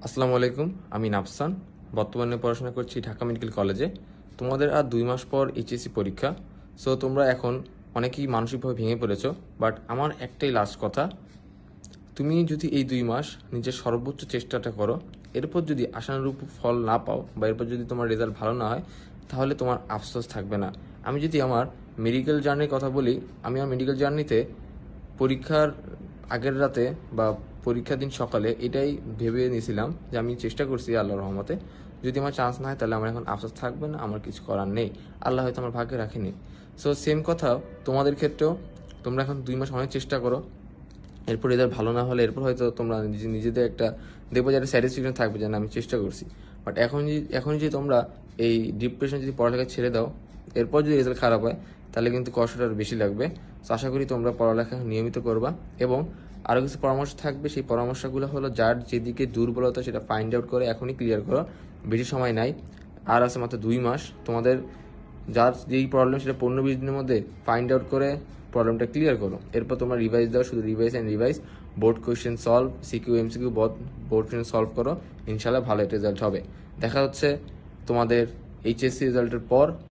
আসসালামু আলাইকুম। আমি নাফসান। বর্তমানে পড়াশোনা করছি ঢাকা মেডিকেল কলেজে। তোমাদের আর 2 মাস পর এইচএসসি পরীক্ষা। সো তোমরা এখন অনেকেই মানসিকভাবে ভেঙে পড়েছো, বাট আমার একটাই লাস্ট কথা, তুমি যদি এই 2 মাস নিজের সর্বোচ্চ চেষ্টাটা করো, এরপর যদি আশানুরূপ ফল না পাও বা এরপর যদি তোমার রেজাল্ট ভালো না হয়, তাহলে তোমার আফসোস থাকবে না। আমি যদি আমার মেডিকেল জার্নির কথা বলি, আমি আমার মেডিকেল জার্নিতে পরীক্ষার আগের রাতে বা পরীক্ষার দিন সকালে এটাই ভেবে নিয়েছিলাম যে আমি চেষ্টা করছি আল্লাহর রহমতে, যদি আমার চান্স না হয় তাহলে আমার এখন আফসোস থাকবে না, আমার কিছু করার নেই, আল্লাহ হয়তো আমার ভাগ্যে রাখেনি। সো সেম কথা তোমাদের ক্ষেত্রেও, তোমরা এখন 2 মাস অনেক চেষ্টা করো, এরপর এদের ভালো না হলে এরপর হয়তো তোমরা নিজেদের একটা দেখবো যে একটা স্যাটিসফ্যাকশন থাকবে যে না আমি চেষ্টা করছি। বাট এখন যদি তোমরা এই ডিপ্রেশন যদি পড়ালেখা ছেড়ে দাও, এরপর যদি রেজাল্ট খারাপ হয়, তাহলে কিন্তু কষ্টটা আরও বেশি লাগবে। তো আশা করি তোমরা পড়ালেখা নিয়মিত করবা। এবং আরও কিছু পরামর্শ থাকবে, সেই পরামর্শগুলো হলো যার যেদিকে দুর্বলতা সেটা ফাইন্ড আউট করে এখনই ক্লিয়ার করো, বেশি সময় নাই, আর আছে মাত্র 2 মাস। তোমাদের যার যেই প্রবলেম সেটা 15-20 দিনের মধ্যে ফাইন্ড আউট করে প্রবলেমটা ক্লিয়ার করো। এরপর তোমরা রিভাইজ দাও, শুধু revise and revise. Board question solve, CQ MCQ board question solve করো, ইনশাল্লাহ ভালো একটা রেজাল্ট হবে। দেখা হচ্ছে তোমাদের এইচএসসি রেজাল্টের পর।